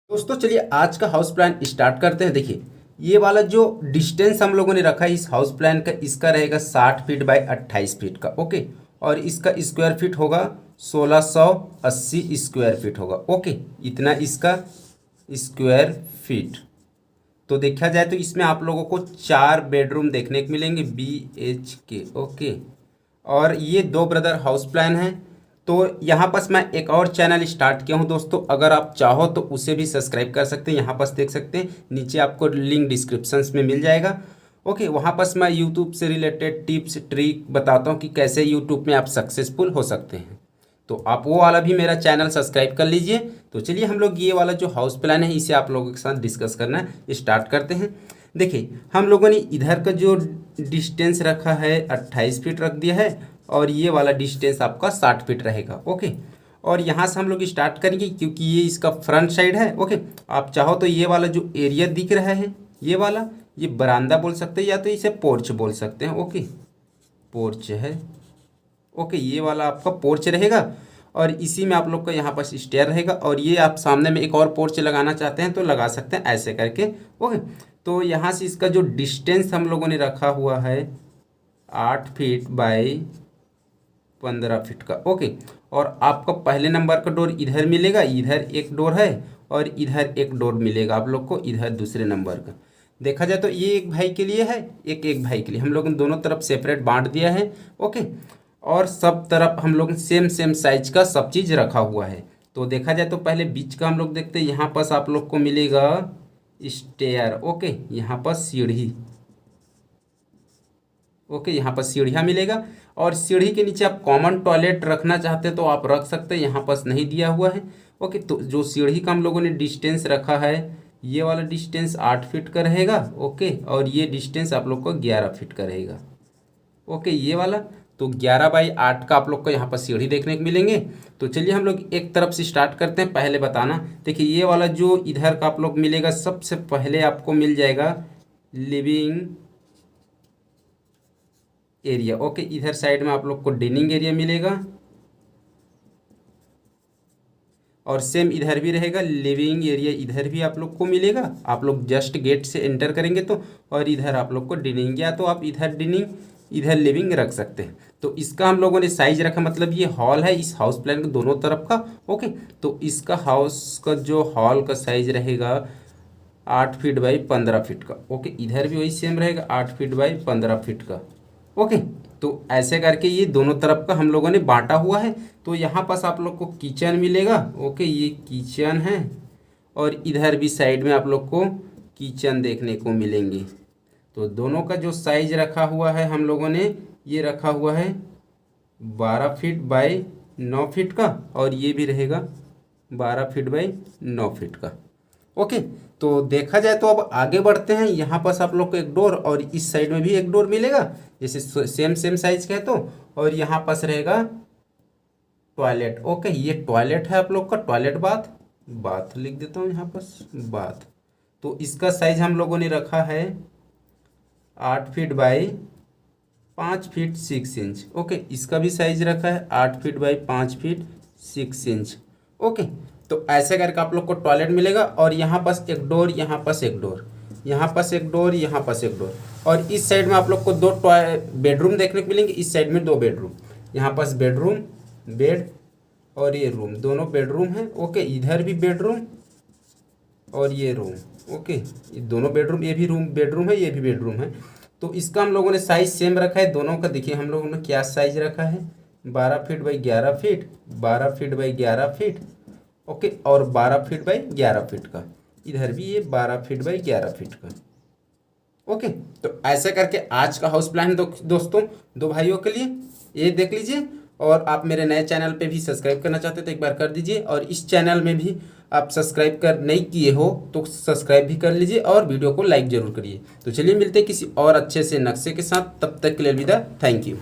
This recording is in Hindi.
दोस्तों चलिए आज का हाउस प्लान स्टार्ट करते हैं। देखिए ये वाला जो डिस्टेंस हम लोगों ने रखा है इस हाउस प्लान का, इसका रहेगा 60 फीट बाय 28 फीट का। ओके, और इसका स्क्वायर फीट होगा 1680 स्क्वायर फीट होगा। ओके, इतना इसका स्क्वायर फीट। तो देखा जाए तो इसमें आप लोगों को 4 बेडरूम देखने को मिलेंगे, BHK। ओके, और ये 2 ब्रदर हाउस प्लान है। तो यहाँ पास मैं एक और चैनल स्टार्ट किया हूँ दोस्तों, अगर आप चाहो तो उसे भी सब्सक्राइब कर सकते हैं। यहाँ पास देख सकते हैं, नीचे आपको लिंक डिस्क्रिप्शन में मिल जाएगा। ओके, वहाँ पास मैं यूट्यूब से रिलेटेड टिप्स ट्रिक बताता हूँ कि कैसे यूट्यूब में आप सक्सेसफुल हो सकते हैं। तो आप वो वाला भी मेरा चैनल सब्सक्राइब कर लीजिए। तो चलिए हम लोग ये वाला जो हाउस प्लान है इसे आप लोगों के साथ डिस्कस करना स्टार्ट करते हैं। देखिए हम लोगों ने इधर का जो डिस्टेंस रखा है 28 फीट रख दिया है, और ये वाला डिस्टेंस आपका 60 फीट रहेगा। ओके, और यहाँ से हम लोग स्टार्ट करेंगे क्योंकि ये इसका फ्रंट साइड है। ओके, आप चाहो तो ये वाला जो एरिया दिख रहा है ये वाला, ये बरामदा बोल सकते हैं या तो इसे पोर्च बोल सकते हैं। ओके, पोर्च है। ओके, ये वाला आपका पोर्च रहेगा, और इसी में आप लोग का यहाँ पास स्टेयर रहेगा, और ये आप सामने में एक और पोर्च लगाना चाहते हैं तो लगा सकते हैं ऐसे करके। ओके, तो यहाँ से इसका जो डिस्टेंस हम लोगों ने रखा हुआ है 8 फीट बाय 15 फीट का। ओके, और आपका पहले नंबर का डोर इधर मिलेगा, इधर एक डोर है और इधर एक डोर मिलेगा आप लोग को, इधर दूसरे नंबर का। देखा जाए तो ये एक भाई के लिए है, एक भाई के लिए। हम लोग ने दोनों तरफ सेपरेट बांट दिया है। ओके, और सब तरफ हम लोग सेम सेम साइज का सब चीज़ रखा हुआ है। तो देखा जाए तो पहले बीच का हम लोग देखते हैं। यहाँ पास आप लोग को मिलेगा स्टेयर। ओके, यहाँ पर सीढ़ी। ओके, यहाँ पर सीढ़ियाँ मिलेगा, और सीढ़ी के नीचे आप कॉमन टॉयलेट रखना चाहते हैं तो आप रख सकते हैं, यहाँ पास नहीं दिया हुआ है। ओके, तो जो सीढ़ी का हम लोगों ने डिस्टेंस रखा है ये वाला डिस्टेंस 8 फीट का रहेगा। ओके, और ये डिस्टेंस आप लोग को 11 फीट का रहेगा। ओके, ये वाला तो 11 बाई 8 का आप लोग को यहाँ पर सीढ़ी देखने को मिलेंगे। तो चलिए हम लोग एक तरफ से स्टार्ट करते हैं। पहले बताना, देखिए ये वाला जो इधर का आप लोग मिलेगा, सबसे पहले आपको मिल जाएगा लिविंग एरिया। ओके, इधर साइड में आप लोग को डाइनिंग एरिया मिलेगा, और सेम इधर भी रहेगा लिविंग एरिया, इधर भी आप लोग को मिलेगा। आप लोग जस्ट गेट से एंटर करेंगे तो, और इधर आप लोग को डाइनिंग, या तो आप इधर डाइनिंग इधर लिविंग रख सकते हैं। तो इसका हम लोगों ने साइज रखा, मतलब ये हॉल है इस हाउस प्लान के दोनों तरफ का। ओके, तो इसका हाउस का जो हॉल का साइज रहेगा 8 फीट बाई 15 फीट का। ओके, इधर भी वही सेम रहेगा 8 फीट बाई 15 फीट का। ओके, तो ऐसे करके ये दोनों तरफ का हम लोगों ने बांटा हुआ है। तो यहाँ पास आप लोग को किचन मिलेगा। ओके, ये किचन है, और इधर भी साइड में आप लोग को किचन देखने को मिलेंगे। तो दोनों का जो साइज रखा हुआ है हम लोगों ने, ये रखा हुआ है 12 फीट बाई 9 फीट का, और ये भी रहेगा 12 फीट बाई 9 फीट का। ओके, तो देखा जाए तो अब आगे बढ़ते हैं। यहाँ पास आप लोग को एक डोर, और इस साइड में भी एक डोर मिलेगा, जैसे सेम सेम साइज का है तो। और यहाँ पास रहेगा टॉयलेट। ओके, ये टॉयलेट है आप लोग का, टॉयलेट बाथ, बाथ लिख देता हूँ यहाँ पास, बाथ। तो इसका साइज हम लोगों ने रखा है 8 feet by 5 feet 6 inch. Okay, इसका भी साइज रखा है 8 feet by 5 feet 6 inch. Okay, तो ऐसे करके आप लोग को टॉयलेट मिलेगा, और यहाँ पास एक डोर, यहाँ पास एक डोर, यहाँ पास एक डोर, यहाँ पास एक डोर। और इस साइड में आप लोग को 2 बेडरूम देखने को मिलेंगे, इस साइड में 2 बेडरूम। यहाँ पास बेडरूम, बेड, और ये रूम, दोनों बेडरूम है। ओके, इधर भी बेडरूम और ये रूम। ओके, ये दोनों बेडरूम, ये भी रूम बेडरूम है, ये भी बेडरूम है। तो इसका हम लोगों ने साइज सेम रखा है दोनों का। देखिए हम लोगों ने क्या साइज रखा है, 12 feet by 11 feet, 12 feet by 11 feet. Okay, और 12 फीट बाई 11 फीट का। इधर भी ये 12 फीट बाई 11 फीट का। ओके, तो ऐसे करके आज का हाउस प्लान दोस्तों 2 भाइयों के लिए ये देख लीजिए। और आप मेरे नए चैनल पे भी सब्सक्राइब करना चाहते हैं तो एक बार कर दीजिए, और इस चैनल में भी आप सब्सक्राइब कर नहीं किए हो तो सब्सक्राइब भी कर लीजिए, और वीडियो को लाइक जरूर करिए। तो चलिए मिलते हैं किसी और अच्छे से नक्शे के साथ, तब तक के लिए अलविदा, थैंक यू।